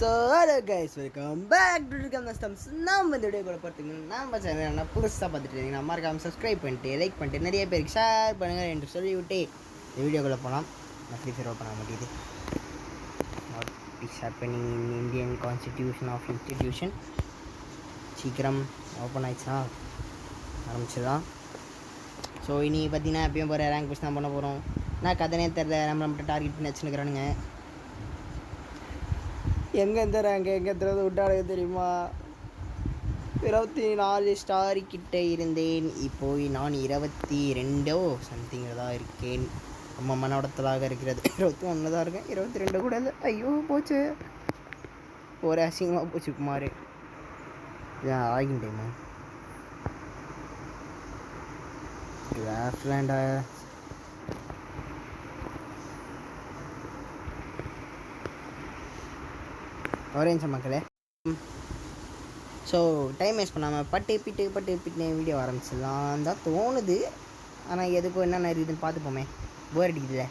So hello guys, welcome back to கம்னஸ்டம்ஸ். நம்ம இந்த வீடியோ கூட பார்த்தீங்கன்னா நம்ம சேனல் புதுசாக பார்த்துட்டு இருந்தீங்கன்னா மறக்காம சப்ஸ்கிரைப் பண்ணிட்டு லைக் பண்ணிட்டு நிறைய பேருக்கு ஷேர் பண்ணுங்கள் என்று சொல்லிவிட்டு இந்த வீடியோக்குள்ளே போகலாம். நான் ஃப்ரீ ஃபயர் ஓப்பன் ஆக மாட்டேங்குது. What is happening in Indian constitution of institution. சீக்கிரம் ஓப்பன் ஆயிடுச்சா, ஆரம்பிச்சுதான். ஸோ இனி பார்த்தீங்கன்னா எப்பயும் போகிற ரேங்க் புஷ் தான் பண்ண போகிறோம். நான் கதனே தெரில, நம்மகிட்ட டார்கெட் பண்ணி வச்சுன்னுக்குறானுங்க. எங்கே இந்த ரேங்க் எங்கே எத்தனை விட்டாலே தெரியுமா? 24 ஸ்டார் கிட்டே இருந்தேன். இப்போது நான் 22 சம்திங்கில் தான் இருக்கேன். ரொம்ப மனோடத்தலாக இருக்கிறது. 21 தான் இருக்கேன், 22 கூட இல்லை. ஐயோ போச்சு, ஒரு அசிங்கமாக போச்சு குமார். இதான் ஆகிட்டேம்மா. கிராஃப்லேண்டா ஒரே நிமிஷம் மக்களே. ஸோ டைம் வேஸ்ட் பண்ணாமல் பட்டு பிட்டு வீடியோ ஆரம்பிச்சிடலாம் தான் தோணுது. ஆனால் எதுக்கும் என்னென்ன இருக்குதுன்னு பார்த்துப்போமே. போர் அடிக்குதுல்ல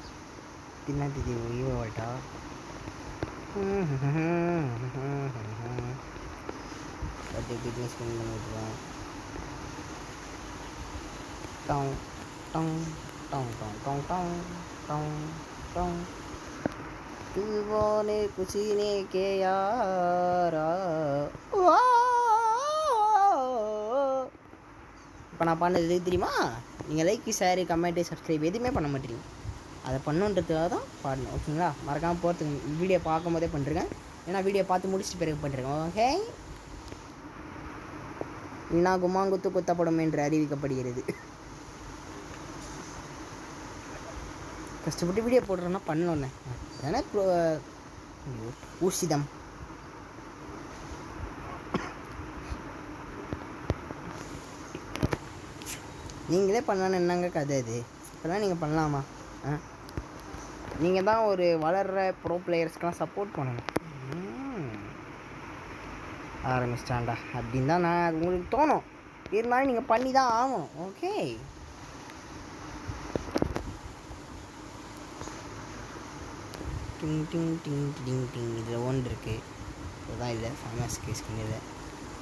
தின்னாட்டி ஓய்வோ வாட்டா. பட்டு பிட்னஸ் பண்ணி விட்டுருவோம். டங் டங் டங் டங் டங் டங் டங் டங் தூவானே குசினே கே யாரா. இப்போ நான் பண்ணது எது தெரியுமா? நீங்கள் லைக் ஷேரு கமெண்ட்டு சப்ஸ்கிரைப் எதுவுமே பண்ண மாட்டேறீங்க. அதை பண்ணுன்றதுக்காக தான் பாடணும், ஓகேங்களா? மறக்காமல் போகிறதுக்கு வீடியோ பார்க்கும் போதே பண்ணிருக்கேன். ஏன்னா வீடியோ பார்த்து முடிச்சுட்டு பிறகு பண்ணிருக்கேன், ஓகே? இன்னா குமாங்குத்து குத்தப்படும் என்று அறிவிக்கப்படுகிறது. கஷ்டப்பட்டு வீடியோ போடுறோன்னா பண்ணலண்ணே. ஏன்னா ஊசிதம் நீங்களே பண்ணலான்னு என்னங்க கதை இது? இப்போதான் நீங்கள் பண்ணலாமா? நீங்கள் தான் ஒரு வளர்கிற ப்ரோ பிளேயர்ஸ்க்கெலாம் சப்போர்ட் பண்ணணும். ஆரம்பிச்சிட்டாண்டா அப்படின்னு தான் நான் உங்களுக்கு தோணும். இருந்தாலும் நீங்கள் பண்ணி தான் ஆகணும், ஓகே? டிங் டிங் டிங் டிங் டிங். இதில் ஒன்று இருக்குது, இதுதான் இல்லை ஃபேமஸ் கேஸ்கின் இல்லை.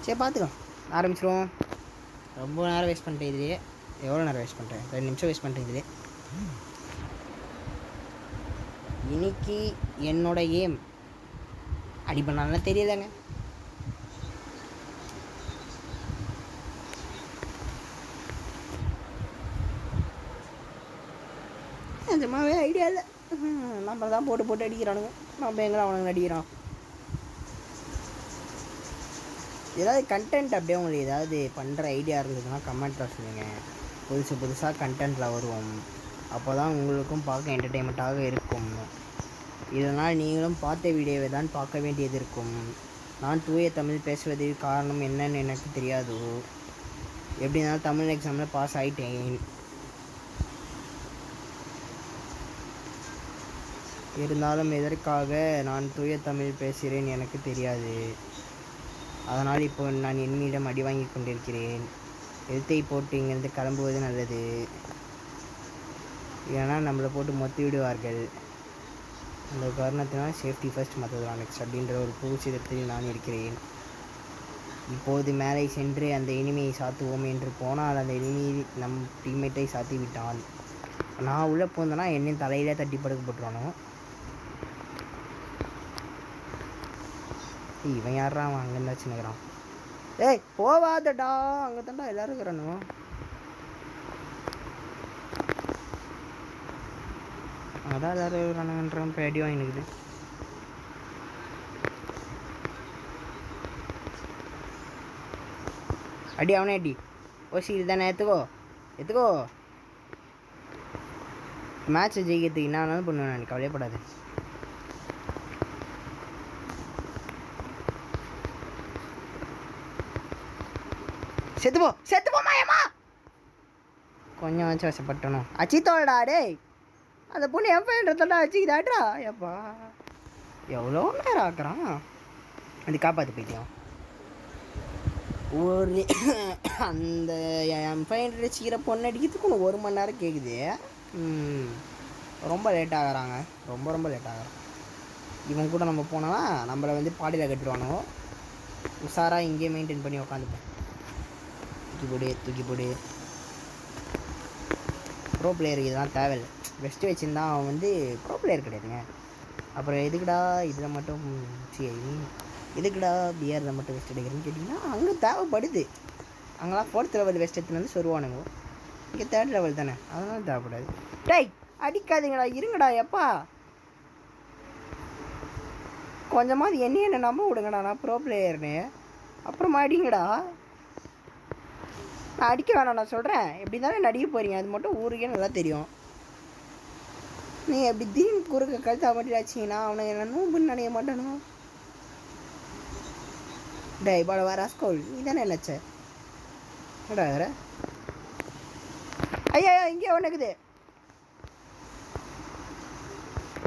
சரி பார்த்துக்கலாம், ஆரம்பிச்சிடுவோம். ரொம்ப நேரம் வேஸ்ட் பண்ணிட்டேன் இதுலேயே. எவ்வளோ நேரம் வேஸ்ட் பண்ணுறேன்? 2 நிமிஷம் வேஸ்ட் பண்ணுறேன் இதுலேயே. இன்னைக்கு என்னோட ஏம் அடி பண்ணாலும் தெரியலங்க. நிஜமாவே ஐடியா இல்லை. நம்ம தான் போட்டு அடிக்கிறானுங்க. நம்ம எங்கே அவனுங்க அடிக்கிறான்? ஏதாவது கண்டென்ட் அப்படியே உங்களுக்கு ஏதாவது பண்ணுற ஐடியா இருந்ததுன்னா கமெண்ட்டில் சொல்லுங்கள். புதுசாக கண்டென்ட்டில் வருவோம். அப்போ தான் உங்களுக்கும் பார்க்க என்டர்டெயின்மெண்ட்டாக இருக்கும். இதனால் நீங்களும் பார்த்த வீடியோவை தான் பார்க்க வேண்டியது இருக்கும். நான் தூய தமிழ் பேசுவது காரணம் என்னன்னு எனக்கு தெரியாது. எப்படினாலும் தமிழ் எக்ஸாமில் பாஸ் ஆகிட்டேன். இருந்தாலும் எதற்காக நான் தூய தமிழ் பேசுகிறேன் எனக்கு தெரியாது. அதனால் இப்போ நான் என்னிடம் அடி வாங்கி கொண்டிருக்கிறேன். எழுத்தை போட்டு இங்கேருந்து கிளம்புவது நல்லது, ஏன்னா நம்மளை போட்டு மொத்தி விடுவார்கள். அந்த காரணத்தினால் சேஃப்டி ஃபர்ஸ்ட், மற்றதெல்லாம் நெக்ஸ்ட் அப்படின்ற ஒரு புதுச்சிதத்தில் நான் இருக்கிறேன். இப்போது மேலே சென்று அந்த இனிமையை சாத்துவோம் என்று போனால் அந்த இனிமையை நம் டீம்மேட்டை சாத்தி விட்டான். நான் உள்ளே போந்தேன்னா என்னையும் தலையிலே தட்டி படுக்க போட்டுருவானோ. இவன் யாரா? அவன் அங்கே இருந்தா சின்னக்கிறான். ஏய் போவாதடா, அங்கே தான்டா எல்லோரும் இருக்கிறானோ. அதான் எல்லோரும் இருக்கிறானுன்றவன் இப்போ அடி வாங்கினுக்குது. அடி அவனே அடி. ஓசி இதுதானே, எடுத்துக்கோ. மேட்ச்சை ஜெயிக்கிறதுக்கு என்ன வேணாலும் பண்ணுவேன் நான், கவலையப்படாது. செத்துப்போ மாயமா. கொஞ்சம் வச்சு வசப்பட்டணும். அச்சித்தோடா டேய், அந்த பொண்ணு என் பையன்றதா அச்சிக்குதாட்ரா. எப்பா எவ்வளோ நேரம் ஆக்குறான். அது காப்பாற்று போயிட்டான். ஒரு அந்த என் பையன் வச்சுக்கிற பொண்ணு அடிக்கிறதுக்கு 1 மணி நேரம் கேட்குது. ரொம்ப லேட் ஆகிறாங்க, ரொம்ப லேட் ஆகிறான். இவன் கூட நம்ம போனோன்னா நம்மளை வந்து பாடியில் கட்டுருவானுவோ. உஷாராக இங்கேயே மெயின்டைன் பண்ணி உக்காந்துப்பேன். தூக்கி போடு. ப்ரோ பிளேயருக்கு இதெல்லாம் தேவையில்லை. பெஸ்ட்டு வச்சுருந்தா அவன் வந்து ப்ரோ பிளேயர் கிடையாதுங்க. அப்புறம் எதுக்குடா இதில் மட்டும் எதுக்குடா பிஆரில் மட்டும் வெஸ்ட் எடுக்கிறேன்னு கேட்டிங்கன்னா அங்கே தேவைப்படுது. அங்கெல்லாம் 4th லெவல் வெஸ்ட் எடுத்துன்னு வந்து சொல்லுவானுங்க. இங்கே 3rd லெவல் தானே, அதெல்லாம் தேவைப்படாது. டேய் அடிக்காதீங்கடா, இருங்கடா. எப்பா கொஞ்சமாவது என்ன நம்ப விடுங்கடா, நான் ப்ரோ பிளேயர்னு. அப்புறமா அடிங்கடா. நான் அடிக்க வேணாம், நான் சொல்கிறேன். எப்படி தானே நடிக்க போகிறீங்க, அது மட்டும் ஊருக்கே நல்லா தெரியும். நீ எப்படி திடீர்னு குறுக்க கழுத்தா மட்டும் ஆச்சிங்கன்னா அவனை என்ன நோம்புன்னு நினைக்க மாட்டானோ. டேய் பாட வர ராஸ்கோல், நீ தானே நினச்ச வேற. ஐயா இங்கே ஒன்றுக்குது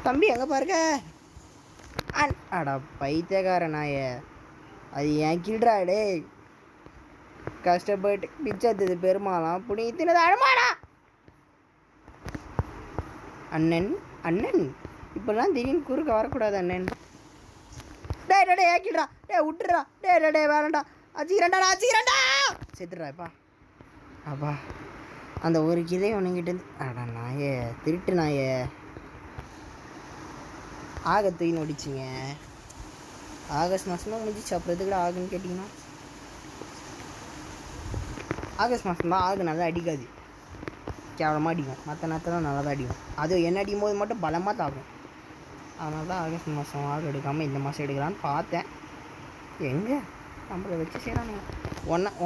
தம்பி, எங்கே பாருங்க. அடா பைத்தியக்கார நாய, அது ஏன் கில்றா. டே கஷ்டப்பட்டு பிச்சது பெருமாளாம் புனி தினது அழமாடா. அண்ணன் இப்போல்லாம் திடீர்னு குறுக்க வரக்கூடாது அண்ணன். டே ஏக்கிடுறா. விட்டுறா. டே வேறண்டா. அச்சிக்கிறேன்டா செத்துடுறாப்பா. அப்பா அந்த ஒரு கிளை ஒன்றுங்கிட்ட அடா நாயே, திருட்டு நாயே. தூக்கின்னு ஓடிச்சிங்க. ஆகஸ்ட் மாதம் தான் முடிஞ்சிச்சு. அப்புறம் எதுக்கூட ஆகுன்னு கேட்டிங்கன்னா ஆகஸ்ட் மாதம் தான் ஆகு நல்லா அடிக்காது, கேவலமாக அடிக்கும். மற்ற நேரத்தில் நல்லா தான் அடிக்கும். அது என்ன அடிக்கும் போது மட்டும் பலமாக தாக்கும். அதனால தான் ஆகஸ்ட் மாதம் ஆகு எடுக்காமல் இந்த மாதம் எடுக்கலான்னு பார்த்தேன். எங்கே நம்மளை வச்சு செய்கிறானுங்க.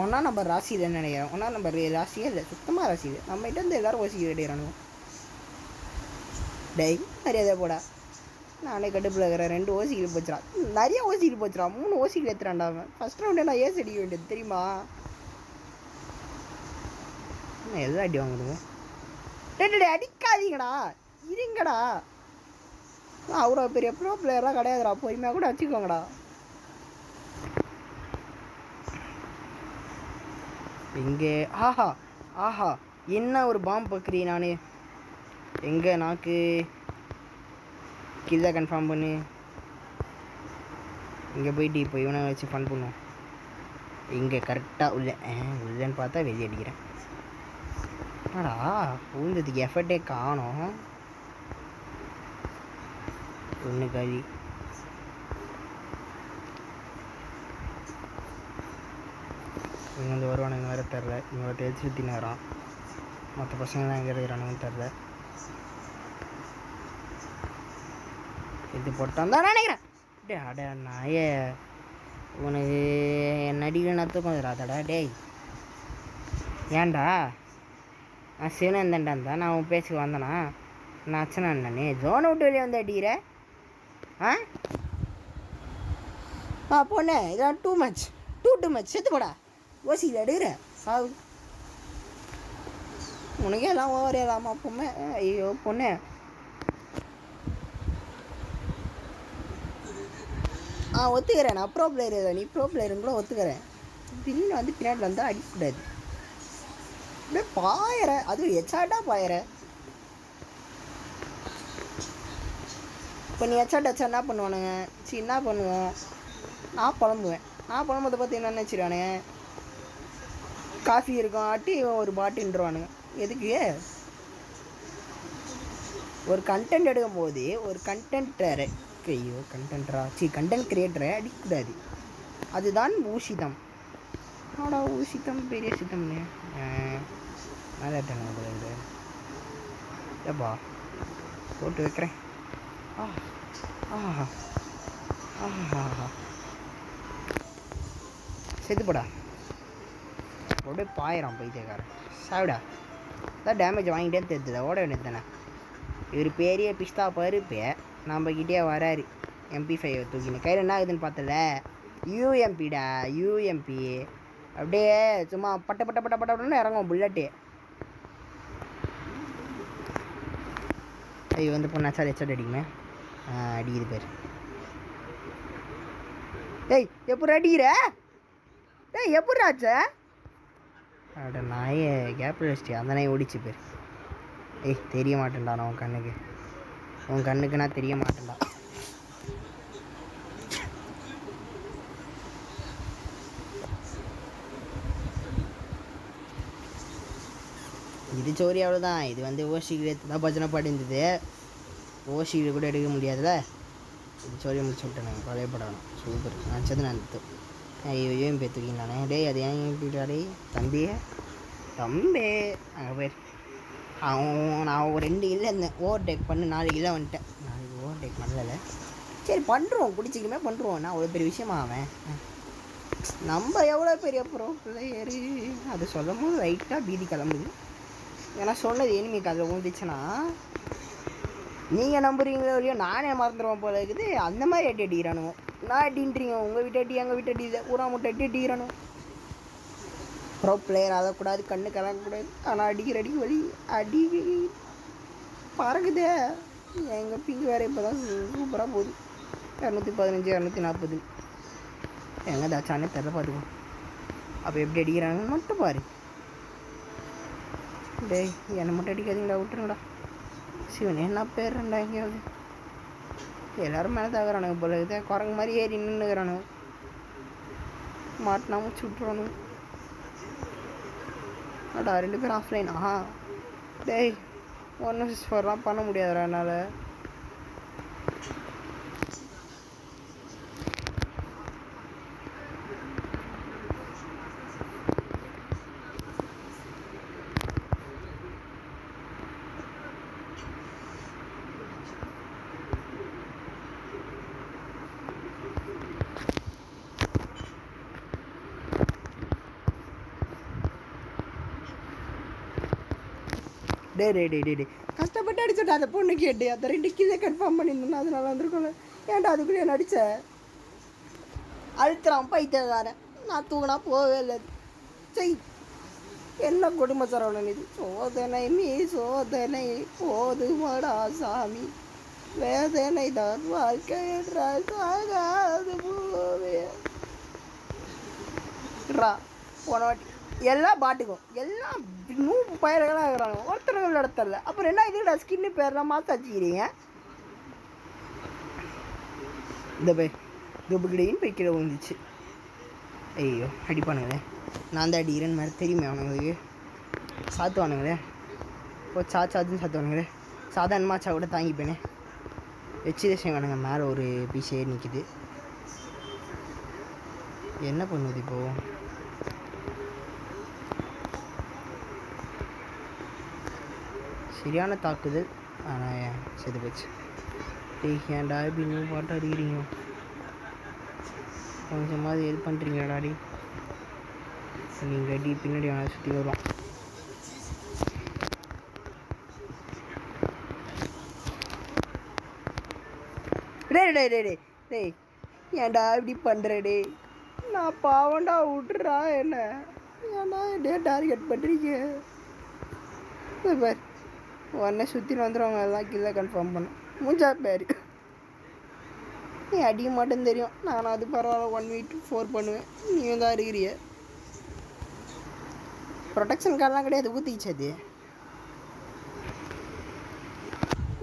ஒன்றா நம்ம ராசியில் நினைக்கிறேன். ஒன்றா நம்ம ராசியே இல்லை, சுத்தமாக ராசி இல்லை. நம்மகிட்ட இருந்து எல்லோரும் ஓசிக்கு எடுக்கிறானுங்க. டெய் மரியாதை போடா. நானே கடுப்பில் இருக்கிறேன். 2 ஓசிக்கில் போச்சுடா. நிறைய ஓசிக்கில் போச்சுடா. 3 ஓசிக்கில் எடுத்துறான்டா அவன். ஃபஸ்ட் ரவுண்டே நான் ஏசி அடிக்க வேண்டியது தெரியுமா? எல்லாம் அடி வாங்குதுங்க. டே அடிக்காதீங்கடா, இருங்கடா. அவ்வளோ பெரிய ப்ரோ பிளேயர்லாம் கிடையாதுடா, பொறுமையாக கூட வச்சுக்கோங்கடா. எங்கே ஆஹா என்ன ஒரு பாம்பு பார்க்குறீ. நான் எங்கே நாக்கு கில்லை கன்ஃபார்ம் பண்ணு. இங்கே போயிட்டு இப்போ இவனை வச்சு ஃபன் பண்ணுவோம். இங்கே கரெக்டாக உள்ளேன்னு பார்த்தா வெளியே அடிக்கிறேன். ஆடா ஊந்ததுக்கு எஃபர்ட்டே காணோம். ஒன்று காலி. இவங்க வந்து வருவானுங்க வேறு தெரில. இவங்க தேய்ச்சி சுற்றி நேரம் மற்ற பசங்களாம் எங்கே இருக்கிறானுங்கன்னு தெரில. இது போட்டான் தான் நினைக்கிறேன். டே அட நாய, உனக்கு நடிகை நத்துக்கும் வராதடா. டேய் ஏன்டா நான் சிவனந்தண்டா இருந்தா நான் உன் பேச்சுக்கு வந்தேனா? நான் அச்சனா அண்ணனே ஜோனை விட்டு வெளியே வந்து அடிக்கிற. பொண்ணு இதெல்லாம் டூ மச் செத்து போடா. ஓசியில் எடுக்கிற சாவு. உனக்கே எல்லாம் ஓவர் ஏதாமா பொண்ணு. ஐயோ பொண்ணு, ஒத்துக்கிறேன். நான் ப்ரோ பிளேயர், நீ ப்ரோ பிளேயருன்னு கூட ஒத்துக்கிறேன். திடீர்னு வந்து பின்னாடி வந்தால் அடிக்கக்கூடாது. அப்படியே பாயிற, அதுவும் எச்சாட்டாக பாயிற. இப்போ நீ எச்சாட் வச்சா என்ன பண்ணுவானுங்க? என்ன பண்ணுவோம்? நான் புலம்புறதை பார்த்து என்ன நினச்சிடுவானுங்க? காஃபி இருக்கும் ஆட்டி ஒரு பாட்டுன்றானுங்க. எதுக்கு? ஒரு கண்டென்ட் எடுக்கும் போது ஒரு கண்டென்ட் கிரியேட்டரை அடிக்கூடாது. அதுதான் ஊசிதம். ஆடா ஊசிதம் பெரிய சித்தம்னு நல்லா இது ஏப்பா போட்டு வைக்கிறேன். செத்துப்படா. அப்படியே பாயிரம் பைத்தியக்காரன். சாவிடா அதான் டேமேஜ் வாங்கிட்டே தெரியுது. ஓட வேண்டியது தானே. இவர் பெரிய பிஸ்தா பருப்பு நம்மக்கிட்டே வராரு. MP5 தூக்கின்னு கையில் என்ன ஆகுதுன்னு பார்த்தல. யூஎம்பி அப்படியே சும்மா பட்டன்னு இறங்கும் புல்லட்டு. ஐயோ வந்து பொண்ணாச்சா ஹெட்ஷாட் அடிக்குமே. அடிக்குது பேர். டேய் எப்படி அடிக்கிற? டேய் எப்படி ஆச்ச? அட நாயே கேப்பில் வச்சிட்டியா? அந்த நாய் ஓடிச்சு பேர். தெரிய மாட்டேன்டா நான் உன் கண்ணுக்கு நான் தெரிய மாட்டேன்டா. ஸ்டோரி அவ்வளோதான். இது வந்து ஓஷிக்கு தான் பஜனை பாடி இருந்தது. ஓஷிக்கு கூட எடுக்க முடியாதுல்ல. இது ஸ்டோரியை முடிச்சு விட்டேன். நான் கவலைப்படணும். சூப்பர் நினச்சது நான் ஐயோ ஏன் பேத்துக்கிங்க நானே. டேய் அது ஏன் இப்படிடாடே தம்பி அங்கே போய் நான் ஒரு 2 கிலோ இருந்தேன். ஓவர்டேக் பண்ணி 4 கிலோ வந்துட்டேன். 4 ஓவர்டேக் பண்ணலை. சரி பண்ணுறோம், குடிச்சிக்கமே பண்ணுறோம். நான் அவ்வளோ பெரிய விஷயமா அவன் நம்ம எவ்வளோ பெரிய ப்ரோ பிள்ளையரு அது சொல்லும் போது ரைட்டாக பீதி கிளம்புது. ஏன்னா சொன்னது எனிமி அதில் ஊந்துச்சுன்னா நீங்கள் நம்புறீங்களோ இல்லையோ நானே மறந்துடுவேன் போல இருக்குது. அந்த மாதிரி அடி அடிக்கிறானுங்க. நான் அடின்றீங்க உங்கள் வீட்டு அடி எங்கள் வீட்டு அடி இல்லை ஊரா முட்டை அடி அடிக்கிறானு. ப்ரோ பிளேயர் ஆகக்கூடாது, கண்ணு கலக்கக்கூடாது. ஆனால் அடிக்கிற அடி வலி அடி பறக்குதே. எங்கள் பிங்கு வேறு இப்போ தான் சூப்பராக போகுது. 215 240 எங்கே தாச்சானே தெரில பார்த்துக்கோ. அப்போ எப்படி அடிக்கிறாங்கன்னு மட்டும் பாரு. டேய் என்னை மட்டும் அடிக்காதீங்களா, விட்டுருங்கடா. சிவன் என்ன பேருண்டா எங்கேயாவது. எல்லோரும் மேலே தாக்குறானுங்க போல இதை குரங்கு மாதிரி ஏறி நின்றுக்கிறானுங்க. மாட்டினா முடிச்சு விட்ருவானுங்க. அடா 2 பேரும் ஆஃப்லைன். டேய் 1 பண்ண முடியாதுடா என்னால். டே கஷ்டப்பட்டு அடிச்சுட்டா அந்த பொண்ணு கேட்டு அந்த 2 கிலோ கன்ஃபார்ம் பண்ணியிருந்தோம். அதனால வந்துருக்கோம்ல. ஏன்டா அதுக்குள்ளே நடிச்ச அழுத்துறான் பைத்தியக்காரன். நான் தூங்கினா போவே இல்லை. செய் என்ன குடும்ப சரவணன் இது. சோதனை நீ சோதனை போது மாடா சாமி, வேதனை தான் வாழ்க்கை என்றால் சாகாது போவே. போன வாட்டி எல்லா பாட்டுக்கும் எல்லாம் 100 பயல்களாக இருக்கிறாங்க. ஒருத்தர்கள் இடத்துல அப்புறம் என்ன இதுடா ஸ்கின்னு பேர்லாம் மாற்றாச்சிக்கிறீங்க. இந்த பை துபுக்கிடையின்னு போய் கீழே விழுந்துச்சு. ஐயோ அடிப்பானுங்களே. நான் தான் அடிக்கிறேன்னு மாதிரி தெரியுமே அவனுங்களுக்கு. சாத்துவானுங்களே. சாத்துன்னு சாத்துவானுங்களே. சாதாரணமாச்சா கூட தாங்கிப்பேனே. வச்சு செய்வானுங்க. மேலே ஒரு பீஸ் ஏறி நிற்கிது. என்ன பண்ணுது இப்போது? சரியான தாக்குதல். ஆனால் செது போச்சு. ஏன்டா இப்படி நீங்கள் பாட்டு அடிக்கிறீங்க? கொஞ்சமாவது இது பண்ணுறீங்களா டாடி? நீங்கள் அடி பின்னாடி அவனை சுற்றி வருவான். டேய் ஏன்டா இப்படி பண்ணுறடே? நான் பாவண்டா விட்டுறா என்ன? ஏன்டா என்னைய டார்கெட் பண்ணுறீங்க? பார் உடனே சுற்றி வந்துடுவாங்க. எல்லாம் கீழே கன்ஃபார்ம் பண்ண மூஞ்சா பேர். நீ அடிக்க மாட்டேன்னு தெரியும். நான் அது பரவாயில்ல 1v4 பண்ணுவேன். நீங்கள் தான் இருக்கிறிய. ப்ரொடெக்ஷன் கார்டெலாம் கிடையாது. ஊற்றிச்சது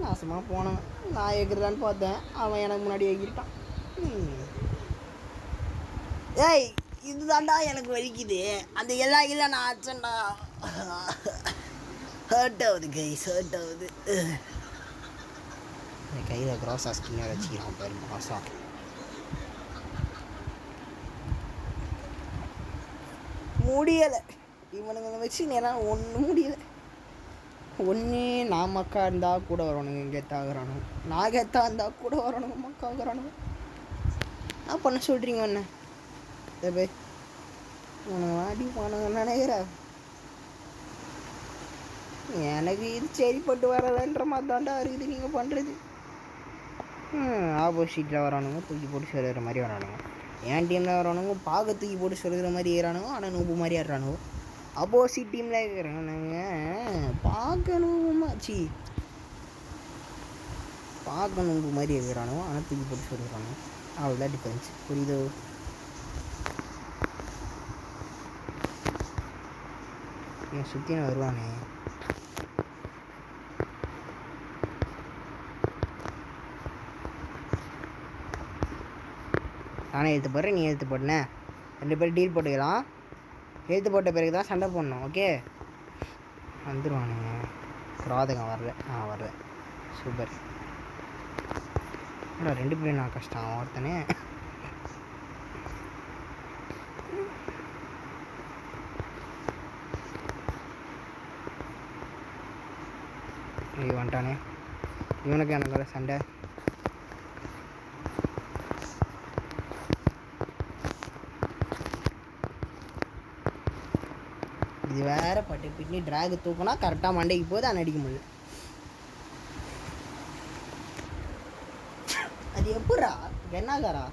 நாசமாக போனவன். நான் எகிறதான்னு பார்த்தேன். அவன் எனக்கு முன்னாடி எகிட்டான். ஏய் இதுதான்டா எனக்கு வலிக்குது. அந்த எல்லா இல்லை நான் ஆச்சேன்டா. ஹர்ட் ஆகுது கைஸ், ஹர்ட் ஆகுது. என் கையில் க்ராஸா ஸ்கின்னை வச்சுக்கிறான் பேர் மாசா. முடியலை இவனுங்களை வச்சு நேரம் ஒன்றும் முடியலை. ஒன்றே நான் மக்கா இருந்தால் கூட வரணுங்க. கெத்தாகிறானுங்க. நான் கெத்தாக இருந்தால் கூட வரணுங்க. மக்காகிறானுங்க. நான் பண்ண சொல்கிறீங்க ஒன்று போய் உனக்கு வாடி போனாங்க நினைக்கிற. எனக்கு இது சரிப்பட்டு வரலைன்ற மாதிரி தாண்டா இருக்குது நீங்கள் பண்ணுறது. ஆப்போசிட்டில் வரானுங்க தூக்கி போட்டு சொல்கிற மாதிரி வரானுங்க. என் டீமில் வரானுங்க பார்க்க தூக்கி போட்டு சொல்கிற மாதிரி ஏறானுங்க. ஆனால் நூப்பு மாதிரி ஏறானுங்க. ஆப்போசிட் டீமில் இருக்கிறானுங்க பார்க்க நூமாச்சி பார்க்க நூப்பு மாதிரி இருக்கிறானுங்க. ஆனால் தூக்கி போட்டு சொல்கிறானுங்க. அவ்வளோதான் டிஃபரன்ஸ். புரியுதோ? என் சுற்றி நான் வருவானே. நானே எழுத்து போடுறேன், நீ எழுத்து போடனே. 2 பேரும் டீல் போட்டுக்கலாம். எழுத்து போட்ட பிறகு தான் சண்டை போடணும். ஓகே வந்துடுவானுங்க. கிராதகம் வரல. வரல. சூப்பர். ஆனால் 2 பேரும் நான் கஷ்டம். ஒருத்தனே வந்துட்டானே. இவனுக்கு எனக்கு சண்டை. இது வேற பட்டு பின்னி ட்ராக் தூக்கினா கரெக்டாக மண்டைக்கு போகுது. ஆனால் அடிக்க முடியல. அது எப்படா என்னக்காரா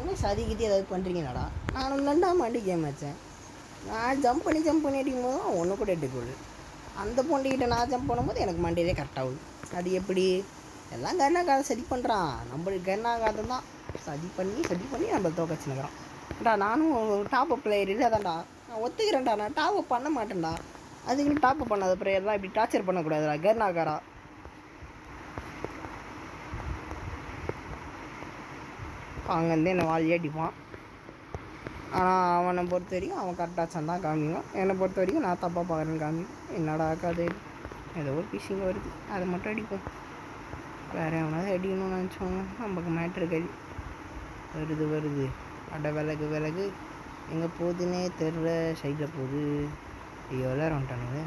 என்ன சதிக்கிட்டு ஏதாவது பண்ணுறீங்களாடா? நானும் தான்டா மண்டி கேம் வச்சேன். நான் ஜம்ப் பண்ணி அடிக்கும் போது தான் ஒன்று கூட எடுக்கொள்ளு. அந்த பொண்ணுக்கிட்ட நான் ஜம்ப் பண்ணும்போது எனக்கு மண்டையிலே கரெக்டாகுது. அது எப்படி? எல்லாம் கருணாகாதை சதி பண்ணுறான். நம்மளுக்கு கருணாகாதை தான் சதி பண்ணி நம்ம தோக்கச்சுன்னுக்குறான். நானும் டாப் அப் பிளேயர் இல்லை தான்டா. நான் ஒத்துக்கிறேன்டா. நான் டாப் அப் பண்ண மாட்டேன்டா. அதுக்குன்னு டாப் அப் பண்ணாத பிளேயர்லாம் இப்படி டார்ச்சர் பண்ணக்கூடாதுடா கருணாகாரா. அங்கேருந்து என்னை வாழி அடிப்பான். ஆனால் அவனை பொறுத்த வரைக்கும் அவன் கரெக்டாக சந்தான் காமிக்கும். என்னை பொறுத்த வரைக்கும் நான் தப்பாக பார்க்குறேன்னு காமிக்கும். என்னடா கதை? ஏதோ ஒரு பிஷிங்க வருது, அதை மட்டும் அடிப்போம். வேறு எவனாவது அடிக்கணும்னு நினச்சோம். நமக்கு மேட்ரு கறி வருது. அட விலகு எங்கே போகுதுன்னே தெரில. சைடில் போகுது. ஐயோ எல்லாரும் வந்துட்டானுங்க.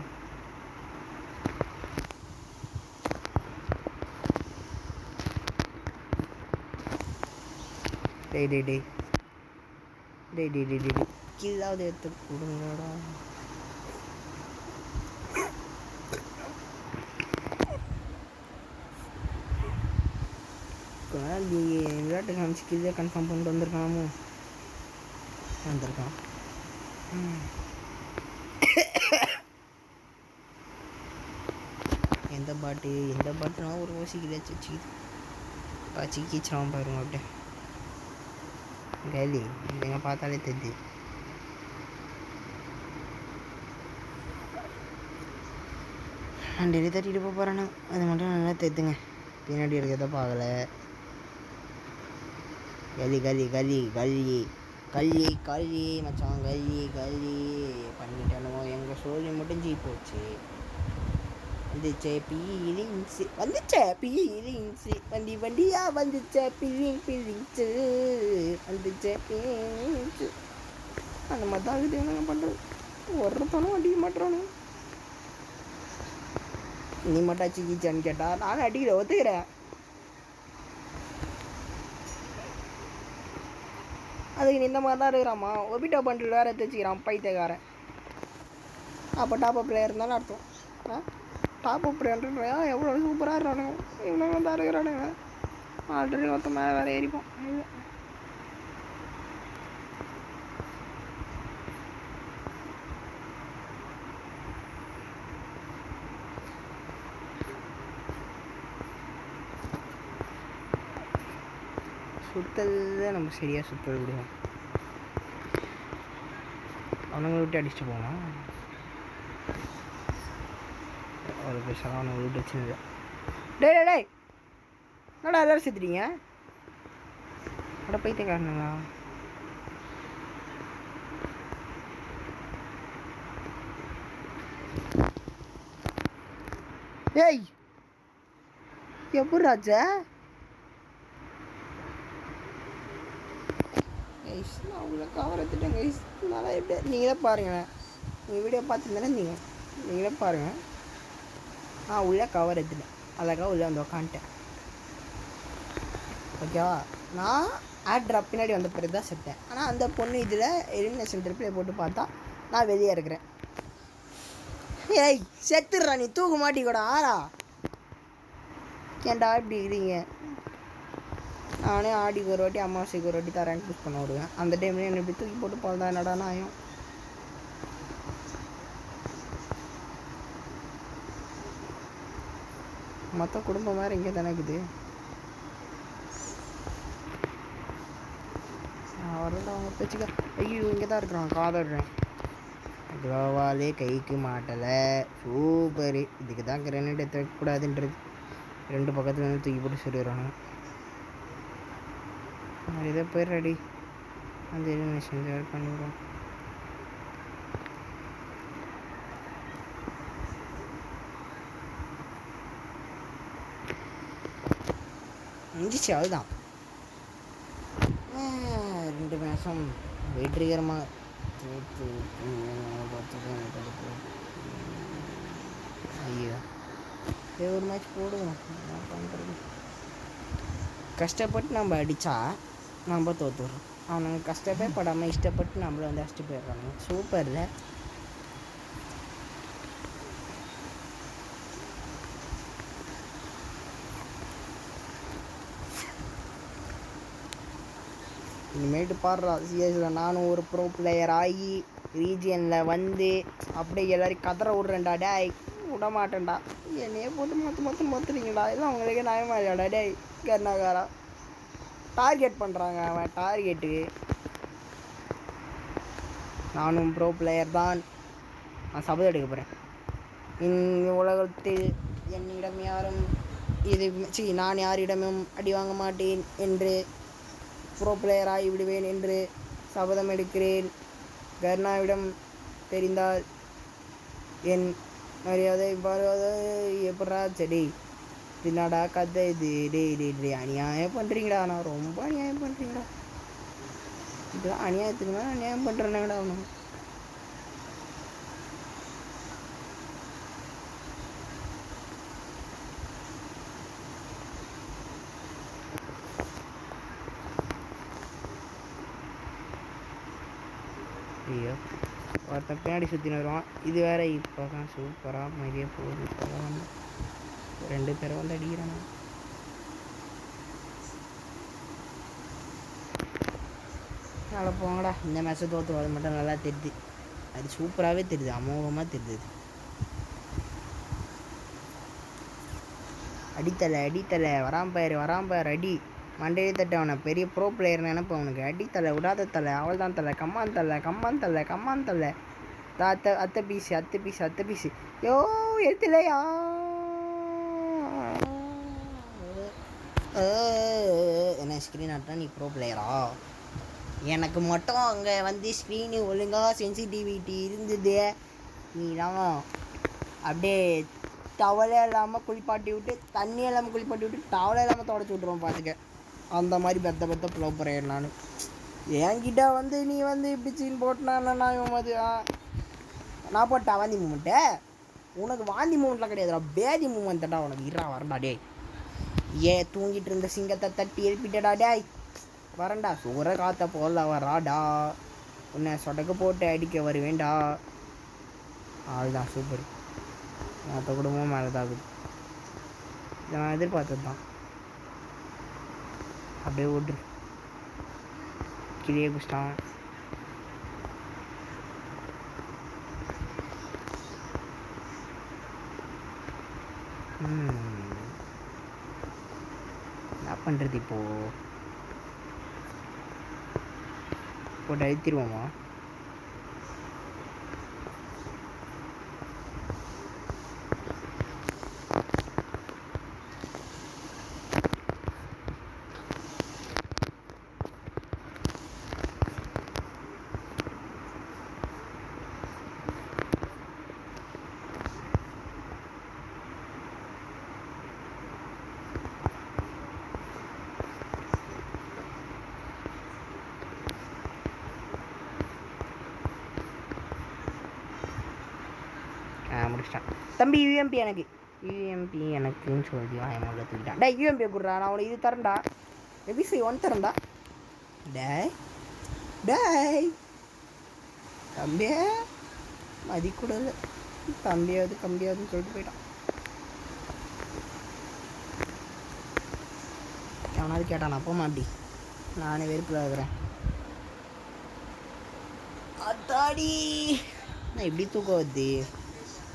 டேய் கீழாவது எடுத்து கொடுங்கடா. விராட்டு காமிச்சு கீழே கன்ஃபார்ம் பண்ணிட்டு வந்திருக்கான். எந்த பாட்டுனா ஒரு ஓசிக்கிதே சிக்கிச்சிடாம பாருங்க. அப்படியே கேலி எங்கே பார்த்தாலே தெரியுது. நான் டெய்லி தட்டிட்டு போகிறேன்னு அது மட்டும் நல்லா தெரியுதுங்க. பின்னாடி இருக்கிறத பார்க்கல. கல்லி மச்சான் கல்லி பண்ணிட்டானோ. எங்கள் சோழி முடிஞ்சு போச்சு. வந்துச்சே பீலிங்ஸு வண்டியா வந்துச்சே பீலிங்ஸு வந்துச்சே பீலிங்ஸு. அந்த மாதிரி தான் இருக்குது. என்னங்க பண்ணுறது? ஒருத்தனும் அடிக்க மாட்டானு. நீ மட்டும் அடிச்சிக்கிச்சான்னு கேட்டா நானும் அடிக்கிற ஒத்துக்கிறேன். அதுக்கு நீ இந்த மாதிரி தான் இருக்கிறாம்மா. ஒபிட்டோ பண்ணிட்டு வேறு தைச்சிக்கிறான் பைத்தியக்காரன். அப்போ டாப் அப் பிளேயர் இருந்தாலும் அர்த்தம். டாப் அப் பிளேயர்ன்றையா எவ்வளோ சூப்பராக இருக்கிறானுங்க. இவ்வளோ தான் இருக்கிறானுங்க. ஆல்ரெடி ஒருத்தன் மேலே வேறு ஏறிப்போம். சுத்தல்ல நம்ம சரியாக சுத்தல் விடுவோம். அவனுங்களை விட்டு அடிச்சுட்டு போகலாம். ஒரு பேசாக அவனை விட்டு வச்சுருங்க. டேய் என்னடா எல்லோரும் சேர்த்துட்டீங்க? அட பைத்தியக்காரனுங்களா? ஏய் எப்படி ராஜா? நான் உங்களை கவர் எடுத்துட்டேன் கைஸ். நல்லா எப்படி நீங்களே பாருங்களேன். நீங்கள் வீடியோ பார்த்துருந்தேனே நீங்களே பாருங்கள். உள்ளே கவர் எடுத்துட்டேன். அழகாக உள்ளே வந்து உக்காந்துட்டேன். ஓகேவா? நான் ஆட் ட்ராப் பின்னாடி வந்த பிறகு தான் செத்தேன். ஆனால் அந்த பொண்ணு இதில் எலிமினேஷன் ட்ரிப்ளே போட்டு பார்த்தா நான் வெளியே இருக்கிறேன். ஏய் செத்துடுறா நீ. தூக்க மாட்டிக்கூட ஆறா? ஏன்டா இப்படி இருக்கிறீங்க? நானே ஆடிக்கு ஒரு வாட்டி அமாவாசைக்கு ஒரு வாட்டி தான் ரேங்க் புஷ் பண்ண விடுவேன். அந்த டைம்லேயும் என்னை இப்படி தூக்கி போட்டு போகிறதா என்னடா நாயும். மொத்த குடும்பம் வேறு இங்கே தானே இருக்குது. வரல அவங்க பேச்சுக்க. ஐயோ இங்கே தான் இருக்கிறான். காதடுறேன். க்ளோவாலே கைக்கு மாட்டலை. சூப்பரு. இதுக்கு தான் கிரனேட் எடுத்துக்கூடாதுன்றது. 2 பக்கத்துலேருந்து தூக்கி போட்டு சொல்லிடுறாங்க. இதே போய் ரெடி அந்த எலிமினேஷன் பண்ணிவிடுவோம். முடிஞ்சிச்சு அதுதான். 2 மேட்சும் வெற்றிகரமாக ஐயோ ஒரு மேட்ச் போடுவோம். என்ன பண்ணுறது, கஷ்டப்பட்டு நம்ம அடித்தா நம்ம தோற்றுறோம். அவனுங்க கஷ்டப்படாமல் இஷ்டப்பட்டு நம்மளை வந்து அடிச்சுட்டு போயிடுறாங்க. சூப்பரில் இனிமேட்டு பாடுறா சிஎஸ்சில் நானும் ஒரு ப்ரோ பிளேயர் ஆகி ரீஜியனில் வந்து அப்படியே எல்லோரும் கதற விட்றேன்டா. டேய் விட மாட்டேன்டா, என்னையே போட்டு மாற்றுறீங்கடா, எல்லாம் அவங்களுக்கே நியாயமா இல்லையாடா. டேய் கர்நாகாரா டார்கெட் பண்ணுறாங்க. அவன் டார்கெட்டு நானும் ப்ரோ பிளேயர் தான். நான் சபதம் எடுக்க போகிறேன். உலகத்தில் என்னிடம் யாரும் நான் யாரிடமும் அடி வாங்க மாட்டேன் என்று ப்ரோ பிளேயர் ஆகி விடுவேன் என்று சபதம் எடுக்கிறேன். கர்னாவிடம் தெரிந்தால் என் மரியாதை எப்படா செடி தின்னாடா கதை இது. டே அநியாயம் பண்ணுறீங்கடா. நான் ரொம்ப அநியாயம் பண்ணுறீங்கடா. இதெல்லாம் அநியாயத்துக்கு மேலே அநியாயம் பண்ணுறேன்னாங்கடா அவனும். ஐயோ ஒருத்தன் பின்னாடி சுற்றின்னு வருவான். இது வேற இப்போ தான் சூப்பராக மதிய போகுது. இப்போ வந்து 2 பேரை வந்து அடிக்கிறாங்க. நல்லா போங்கடா. இந்த மேட்சை தோற்றுரும், அது மட்டும் நல்லா தெரியுது. அது சூப்பராகவே தெரியுது, அமோகமாக தெரியுது. அடித்தலை வராம்பார் அடி மண்டையே தட்ட. அவனை பெரிய ப்ரோ பிளேயர் நினைப்ப. அவனுக்கு அடித்தலை விடாத தலை, அவள் தான் தலை, கம்மான் தலை அத்தை பீஸு யோ எடுத்துலையா. என்ன ஸ்க்ரீன் ஆட்டா நீ ப்ரோ பிளேயரா? எனக்கு மட்டும் அங்கே வந்து ஸ்க்ரீனு ஒழுங்காக சென்சிட்டிவிட்டி இருந்தது. நீலாம் அப்படியே டவலே இல்லாமல் குளிப்பாட்டி விட்டு, தண்ணி இல்லாமல் குளிப்பாட்டி விட்டு, டவலே இல்லாமல் தொடச்சி விட்ருவோம் பார்த்துக்க. அந்த மாதிரி பெத்த ப்ளோ பிளேயர் நான். என்கிட்ட வந்து நீ வந்து இப்படி சீன் போட்டினா நான் அது நான் போட்டா வாந்தி மூமெண்ட்டு. உனக்கு வாந்தி மூமெண்ட்லாம் கிடையாதுடா, பேதி மூமெண்ட் தட்டா உனக்கு. வரண்டா டே. தூங்கிட்டு இருந்த சிங்கத்தை தட்டி எழுப்பிட்டடா டேய். வரண்டா சூற காத்த போல வராடா. உன்னை சொடக்கு போட்டு அடிக்க வருவேண்டா. அதுதான் சூப்பர். மற்ற குடும்பமும் மேலே தான் ஆகுது. நான் எதிர்பார்த்தது தான். அப்படியே ஓட்டு கிளியே குச்சிட்டான். என்ன பண்ணுறது இப்போது? போட்டு அழுத்திடுவோமா? முடிச்சிட்டான் தம்பி. யூஎம்பி எனக்குன்னு சொல்லி என் முதல்ல தூக்கிட்டான். டே யூஎம்பியை கொடுறா, நான் அவனை இது தரேன்டா. எபிசி 1 தரேன்டா. டேய் தம்பியே மதிக்கூடல. கம்பியாதுன்னு சொல்லிட்டு போயிட்டான். அவனாவது கேட்டான். அப்போமா அப்படி நானே வெறுப்பில் இருக்கிறேன். அத்தாடி நான் எப்படி தூக்கம் வருது?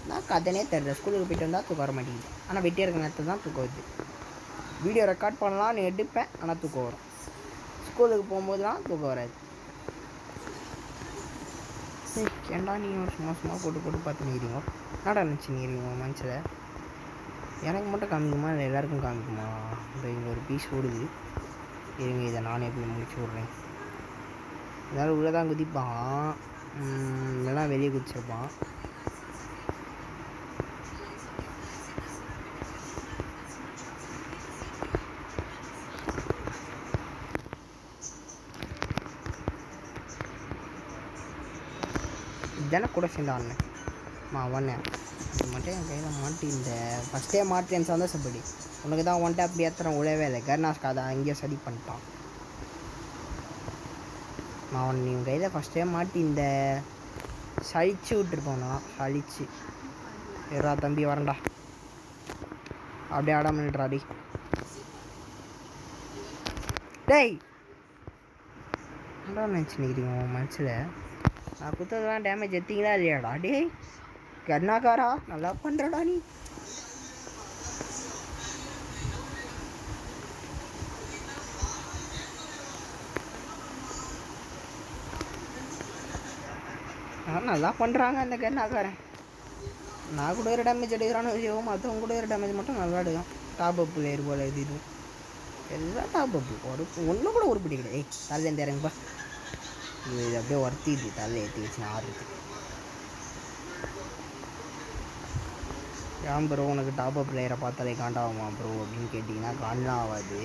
நான் கதனே தெரியல. ஸ்கூலுக்கு போய்ட்டு வந்தால் தூக்கம் வர மாட்டேங்குது. ஆனால் வெட்டியாக இருக்கிற நேரத்தில் தான் தூக்கம் வருது. வீடியோ ரெக்கார்ட் பண்ணலான்னு எடுப்பேன், ஆனால் தூக்கம் வரும். ஸ்கூலுக்கு போகும்போதுலாம் தூக்கம் வராது. ஏன்டா நீங்கள் சும்மா போட்டு பார்த்து நிற்கிறீங்க? என்னடா நினச்சிக்கிறீங்க மனசில்? எனக்கு மட்டும் காமிக்குமா இல்லை எல்லாருக்கும் காமிக்குமா? இந்த இங்கே ஒரு பீஸ் ஓடுது. இருங்க, இதை நானே போய் முடிச்சு விட்றேன். எல்லோரும் உள்ளே தான் குதிப்பான், இல்லைனா வெளியே குதிச்சிருப்பான். தானே கூட சேர்ந்து ஆடினேன் ஒன்று இது மட்டும் என் கையில் மாட்டி இந்த ஃபஸ்ட்டே மாட்டேன்னு சந்தோஷப்படி உனக்கு தான் ஒன் டேப் ஏற்றுறேன் உழவே இல்லை கர்நாஸ்க்கு அதை அங்கேயே சரி பண்ணிட்டான் அவன் நீ உன் கையில் ஃபஸ்ட்டே மாட்டி இந்த சளிச்சு விட்டுருப்போம் நான் சளிச்சு ஏறா தம்பி வரண்டா அப்படியே ஆடாமல் நின்றாடி டேய் என்ன நினச்சிக்கிறீங்க உன் மனசில் நான் குத்ததெல்லாம் டேமேஜ் எடுத்தீங்களா இல்லையாடா டேய் கர்நாகாரா நல்லா பண்ணுறடா நீ நல்லா பண்ணுறாங்க அந்த கர்நாகாரன் நான் கூட ஒரு டேமேஜ் எடுக்கிறான்னு விஷயம் மற்றவங்க கூட ஒரு டேமேஜ் மட்டும் நல்லா எடுக்கும் டாப் அப் பிளேயர் போல் இது இதுவும் எல்லாம் டாப் அப்பு ஒன்றும் கூட உருப்பிடி கிடையாது தலையிலேருந்து இறங்குப்பா இது அப்படியே ஒர்த்திது தலை ஏற்றி வச்சு ஆடுறது ஏன் ப்ரோ உனக்கு டாப் அப் பிளேயரை பார்த்தாலே காண்டாகுமா ப்ரோ அப்படின்னு கேட்டிங்கன்னா காண்டலாம் ஆகாது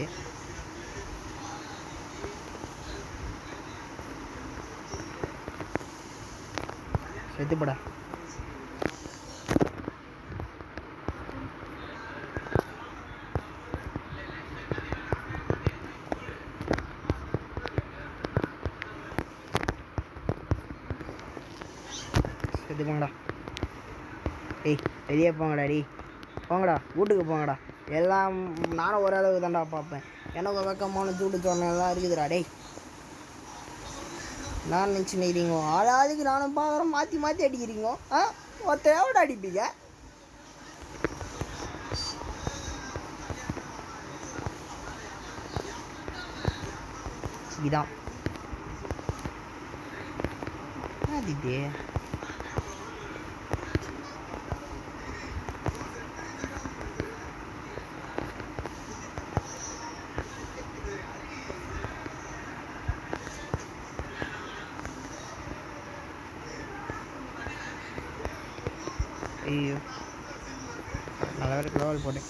செத்துப்படா செத்து போங்கடா ஏய் வெளியே போங்கடா டி போங்கடா வீட்டுக்கு போங்கடா எல்லாம் நானும் ஓரளவுக்கு தான்டா பார்ப்பேன் எனக்கு வெக்கமான சூடு சொன்னெல்லாம் இருக்குதுடா டேய் நான் நினச்சி நிற்கிறீங்க ஆளாளுக்கு நானும் பார்க்குறேன் மாற்றி மாற்றி அடிக்கிறீங்க ஒருத்தர் எவ்வளோ அடிப்பீங்க இதான் அது ஐயோ நல்ல வேறு க்ளோவல் போட்டேன்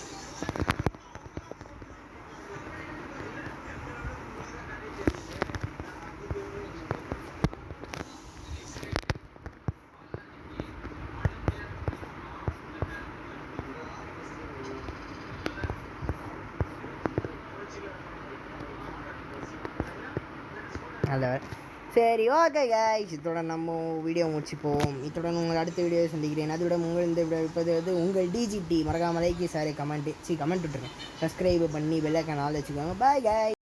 நல்ல சரி ஓகே கைஸ் இத்துடன் நம்ம வீடியோ முடிச்சுப்போம் இத்துடன் உங்கள் அடுத்த வீடியோ சந்திக்கிறேன் அதோட உங்கள் இந்த இப்போது வந்து உங்கள் டிஜிடி மறக்காம லைக் சாரி கமெண்ட் விட்டுருங்க சப்ஸ்கிரைப் பண்ணி பெல் ஐக்கான் ஆல் வச்சுக்கோங்க பாய் கைஸ்